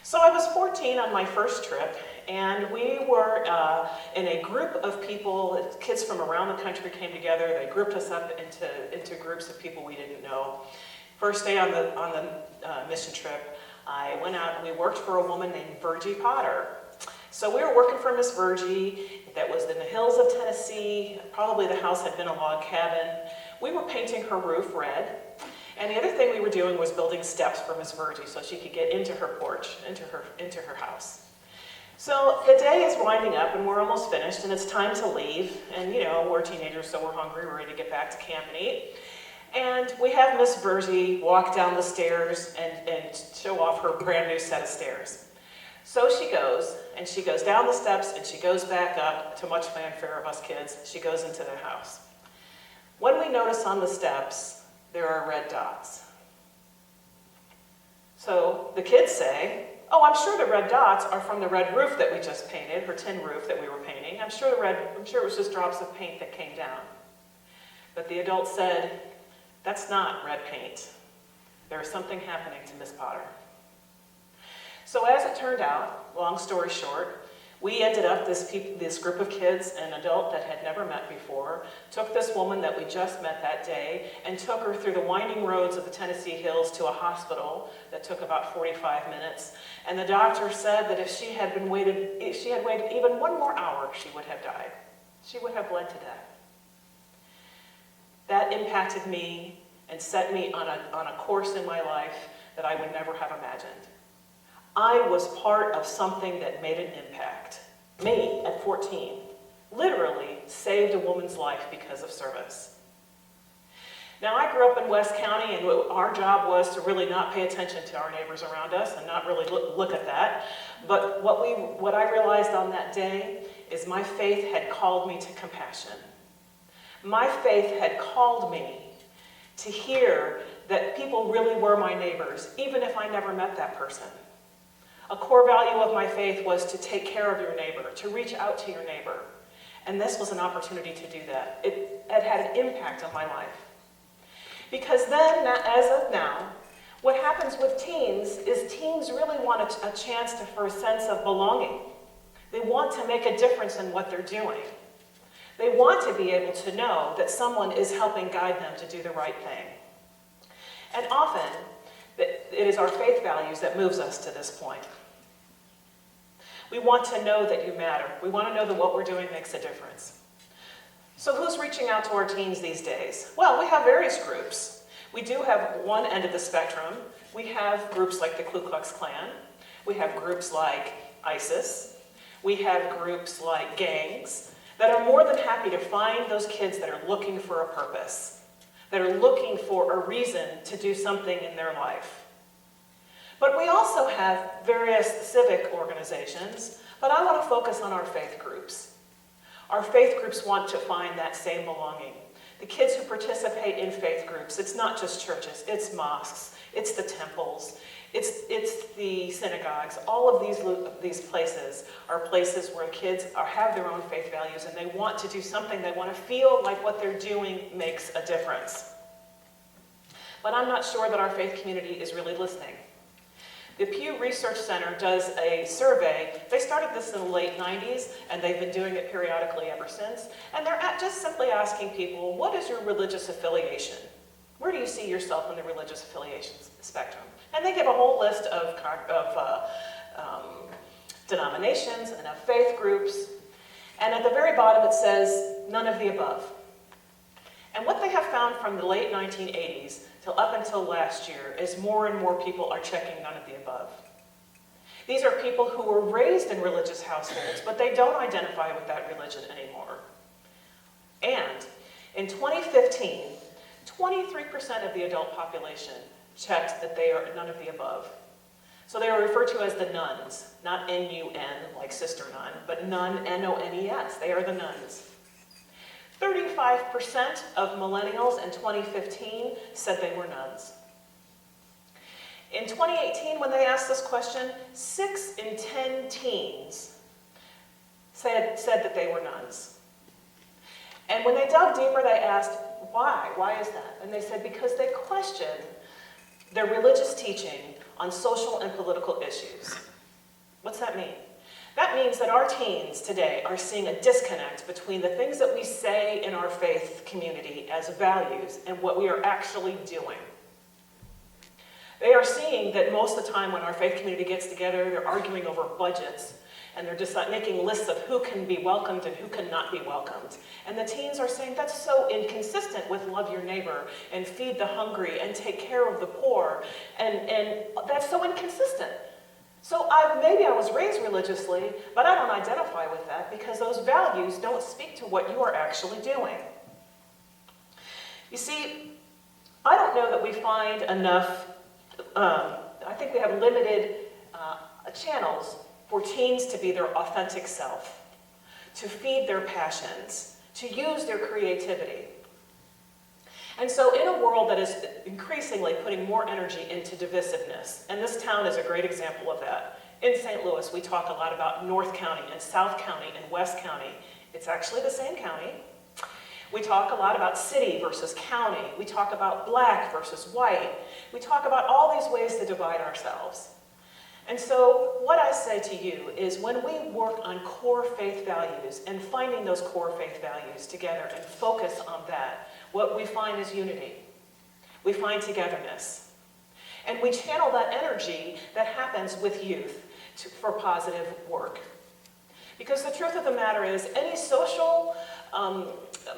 So I was 14 on my first trip, and we were in a group of people, kids from around the country came together. They grouped us up into groups of people we didn't know. First day on the mission trip, I went out and we worked for a woman named Virgie Potter. So we were working for Miss Virgie that was in the hills of Tennessee. Probably the house had been a log cabin. We were painting her roof red. And the other thing we were doing was building steps for Miss Virgie so she could get into her porch, into her house. So the day is winding up and we're almost finished and it's time to leave. And you know, we're teenagers, so we're hungry, we're ready to get back to camp and eat. And we have Miss Virgie walk down the stairs and show off her brand new set of stairs. So she goes down the steps and she goes back up, to much fanfare of us kids. She goes into the house. When we notice on the steps, there are red dots. So the kids say, oh, I'm sure the red dots are from the red roof that we just painted, her tin roof that we were painting. I'm sure it was just drops of paint that came down. But the adult said, that's not red paint. There is something happening to Miss Potter. So as it turned out, long story short, we ended up, this group of kids, an adult that had never met before, took this woman that we just met that day and took her through the winding roads of the Tennessee hills to a hospital that took about 45 minutes. And the doctor said that if she had waited even one more hour, she would have died. She would have bled to death. That impacted me and set me on a course in my life that I would never have imagined. I was part of something that made an impact. Me, at 14, literally saved a woman's life because of service. Now, I grew up in West County, and our job was to really not pay attention to our neighbors around us and not really look at that. But what I realized on that day is my faith had called me to compassion. My faith had called me to hear that people really were my neighbors, even if I never met that person. A core value of my faith was to take care of your neighbor, to reach out to your neighbor. And this was an opportunity to do that. It had an impact on my life. Because then, as of now, what happens with teens is teens really want a chance for a sense of belonging. They want to make a difference in what they're doing. They want to be able to know that someone is helping guide them to do the right thing. And often, it is our faith values that moves us to this point. We want to know that you matter. We want to know that what we're doing makes a difference. So who's reaching out to our teens these days? Well, we have various groups. We do have one end of the spectrum. We have groups like the Ku Klux Klan. We have groups like ISIS. We have groups like gangs that are more than happy to find those kids that are looking for a purpose, that are looking for a reason to do something in their life. But we also have various civic organizations, but I want to focus on our faith groups. Our faith groups want to find that same belonging. The kids who participate in faith groups, it's not just churches, it's mosques, it's the temples, it's the synagogues. All of these places are places where kids have their own faith values and they want to do something, they want to feel like what they're doing makes a difference. But I'm not sure that our faith community is really listening. The Pew Research Center does a survey. They started this in the late 90s, and they've been doing it periodically ever since. And they're just simply asking people, what is your religious affiliation? Where do you see yourself in the religious affiliation spectrum? And they give a whole list of denominations and of faith groups. And at the very bottom it says, none of the above. And what they have found from the late 1980s till up until last year is more and more people are checking none of the above. These are people who were raised in religious households, but they don't identify with that religion anymore. And in 2015, 23% of the adult population checked that they are none of the above. So they are referred to as the nuns, not N-U-N, like sister nun, but nun, N-O-N-E-S. They are the nuns. 35% of millennials in 2015 said they were nuns. In 2018, when they asked this question, 6 in 10 teens said that they were nuns. And when they dug deeper, they asked, why? Why is that? And they said because they question their religious teaching on social and political issues. What's that mean? That means that our teens today are seeing a disconnect between the things that we say in our faith community as values and what we are actually doing. They are seeing that most of the time when our faith community gets together, they're arguing over budgets, and they're making lists of who can be welcomed and who cannot be welcomed. And the teens are saying that's so inconsistent with love your neighbor and feed the hungry and take care of the poor, and that's so inconsistent. So maybe I was raised religiously, but I don't identify with that because those values don't speak to what you are actually doing. You see, I don't know that we find enough, I think we have limited channels for teens to be their authentic self, to feed their passions, to use their creativity. And so in a world that is increasingly putting more energy into divisiveness, and this town is a great example of that. In St. Louis, we talk a lot about North County and South County and West County. It's actually the same county. We talk a lot about city versus county. We talk about black versus white. We talk about all these ways to divide ourselves. And so what I say to you is when we work on core faith values and finding those core faith values together and focus on that, what we find is unity. We find togetherness. And we channel that energy that happens with youth for positive work. Because the truth of the matter is any social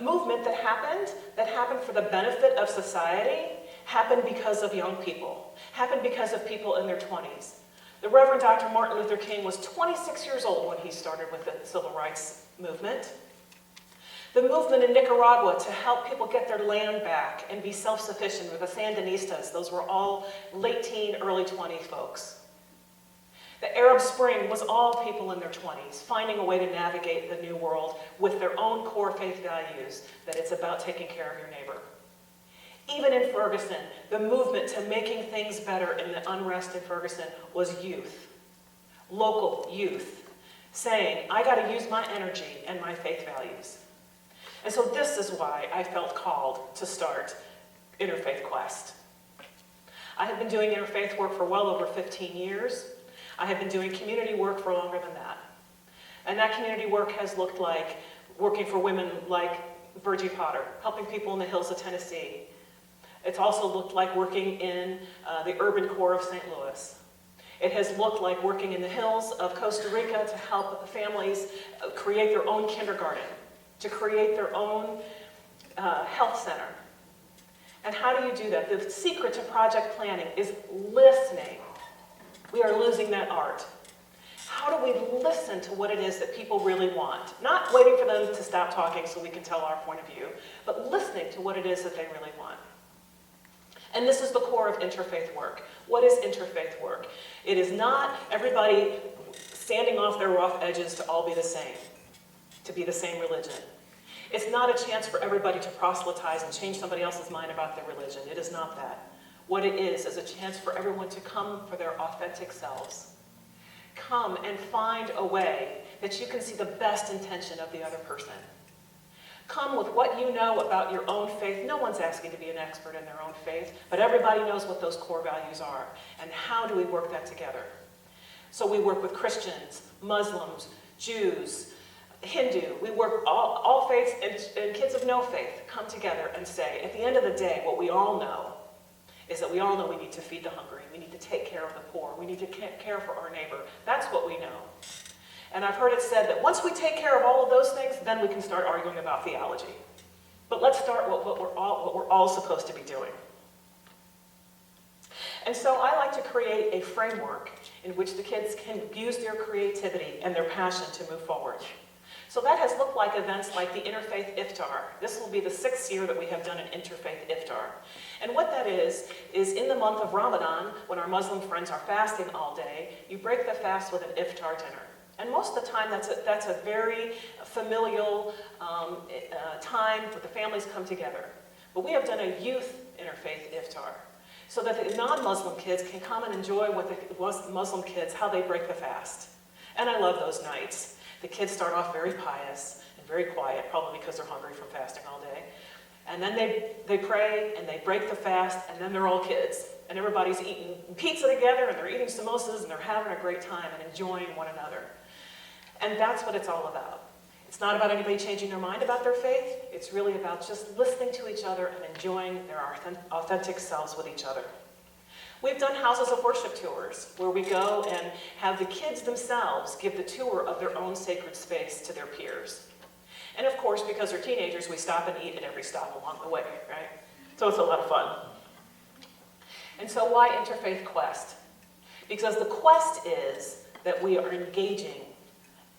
movement that happened for the benefit of society, happened because of young people, happened because of people in their 20s. The Reverend Dr. Martin Luther King was 26 years old when he started with the civil rights movement. The movement in Nicaragua to help people get their land back and be self-sufficient with the Sandinistas, those were all late teen, early 20s folks. The Arab Spring was all people in their 20s, finding a way to navigate the new world with their own core faith values, that it's about taking care of your neighbor. Even in Ferguson, the movement to making things better in the unrest in Ferguson was youth, local youth, saying, I got to use my energy and my faith values. And so this is why I felt called to start Interfaith Quest. I have been doing interfaith work for well over 15 years. I have been doing community work for longer than that. And that community work has looked like working for women like Virgie Potter, helping people in the hills of Tennessee. It's also looked like working in the urban core of St. Louis. It has looked like working in the hills of Costa Rica to help families create their own kindergarten, to create their own health center. And how do you do that? The secret to project planning is listening. We are losing that art. How do we listen to what it is that people really want? Not waiting for them to stop talking so we can tell our point of view, but listening to what it is that they really want. And this is the core of interfaith work. What is interfaith work? It is not everybody standing off their rough edges to all be the same, to be the same religion. It's not a chance for everybody to proselytize and change somebody else's mind about their religion. It is not that. What it is a chance for everyone to come for their authentic selves. Come and find a way that you can see the best intention of the other person. Come with what you know about your own faith. No one's asking to be an expert in their own faith, but everybody knows what those core values are. And how do we work that together? So we work with Christians, Muslims, Jews, Hindu. We work all faiths, and kids of no faith come together and say, at the end of the day, what we all know is that we all know we need to feed the hungry. We need to take care of the poor. We need to care for our neighbor. That's what we know. And I've heard it said that once we take care of all of those things, then we can start arguing about theology. But let's start with what we're all supposed to be doing. And so I like to create a framework in which the kids can use their creativity and their passion to move forward. So that has looked like events like the Interfaith Iftar. This will be the 6th year that we have done an Interfaith Iftar. And what that is in the month of Ramadan, when our Muslim friends are fasting all day, you break the fast with an Iftar dinner. And most of the time, that's a very familial time where the families come together. But we have done a youth interfaith iftar, so that the non-Muslim kids can come and enjoy with the Muslim kids how they break the fast. And I love those nights. The kids start off very pious and very quiet, probably because they're hungry from fasting all day. And then they pray and they break the fast, and then they're all kids. And everybody's eating pizza together, and they're eating samosas, and they're having a great time and enjoying one another. And that's what it's all about. It's not about anybody changing their mind about their faith. It's really about just listening to each other and enjoying their authentic selves with each other. We've done houses of worship tours where we go and have the kids themselves give the tour of their own sacred space to their peers. And of course, because they're teenagers, we stop and eat at every stop along the way, right? So it's a lot of fun. And so why Interfaith Quest? Because the quest is that we are engaging,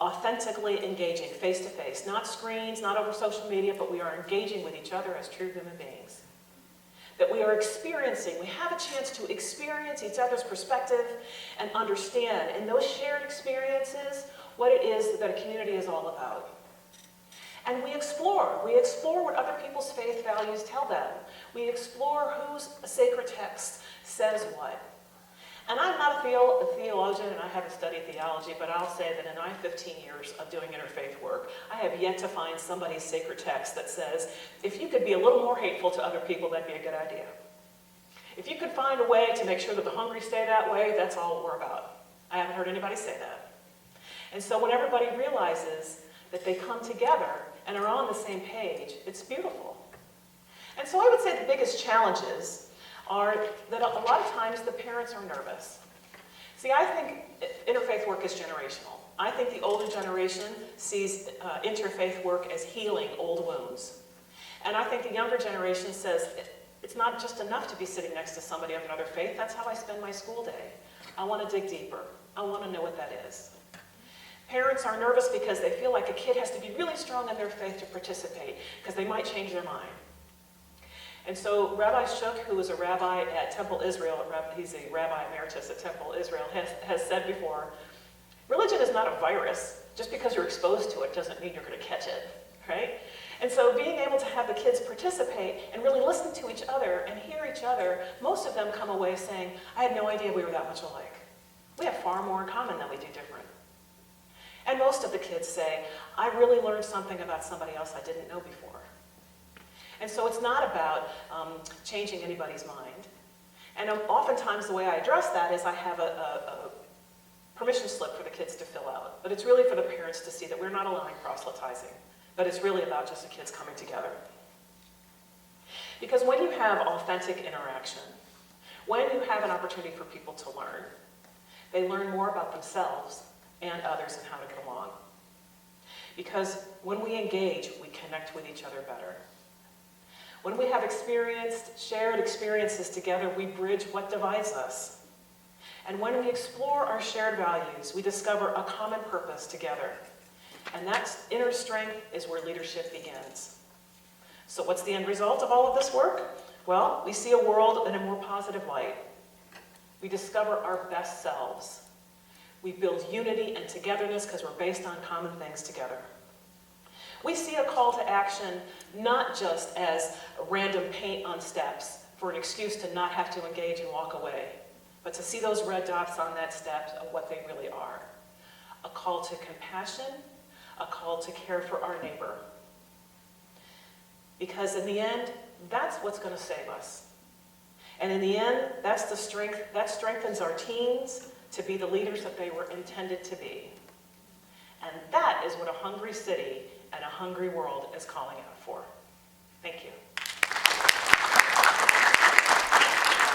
authentically engaging, face-to-face, not screens, not over social media, but we are engaging with each other as true human beings. That we are experiencing, we have a chance to experience each other's perspective and understand in those shared experiences what it is that a community is all about. And we explore what other people's faith values tell them. We explore whose sacred text says what. And I'm not a theologian, and I haven't studied theology, but I'll say that in my 15 years of doing interfaith work, I have yet to find somebody's sacred text that says, if you could be a little more hateful to other people, that'd be a good idea. If you could find a way to make sure that the hungry stay that way, that's all we're about. I haven't heard anybody say that. And so when everybody realizes that they come together and are on the same page, it's beautiful. And so I would say the biggest challenges are that a lot of times the parents are nervous. See, I think interfaith work is generational. I think the older generation sees interfaith work as healing old wounds. And I think the younger generation says, it's not just enough to be sitting next to somebody of another faith. That's how I spend my school day. I want to dig deeper. I want to know what that is. Parents are nervous because they feel like a kid has to be really strong in their faith to participate, because they might change their mind. And so Rabbi Shook, who is a rabbi at Temple Israel, he's a rabbi emeritus at Temple Israel, has said before, religion is not a virus. Just because you're exposed to it doesn't mean you're going to catch it, right? And so being able to have the kids participate and really listen to each other and hear each other, most of them come away saying, I had no idea we were that much alike. We have far more in common than we do different. And most of the kids say, I really learned something about somebody else I didn't know before. And so it's not about changing anybody's mind. And oftentimes the way I address that is I have a permission slip for the kids to fill out. But it's really for the parents to see that we're not allowing proselytizing, but it's really about just the kids coming together. Because when you have authentic interaction, when you have an opportunity for people to learn, they learn more about themselves and others and how to get along. Because when we engage, we connect with each other better. When we have shared experiences together, we bridge what divides us. And when we explore our shared values, we discover a common purpose together. And that inner strength is where leadership begins. So what's the end result of all of this work? Well, we see a world in a more positive light. We discover our best selves. We build unity and togetherness because we're based on common things together. We see a call to action not just as a random paint on steps for an excuse to not have to engage and walk away, but to see those red dots on that step of what they really are. A call to compassion, a call to care for our neighbor. Because in the end, that's what's going to save us. And in the end, that's the strength that strengthens our teens to be the leaders that they were intended to be. And that is what a hungry city and a hungry world is calling out for. Thank you.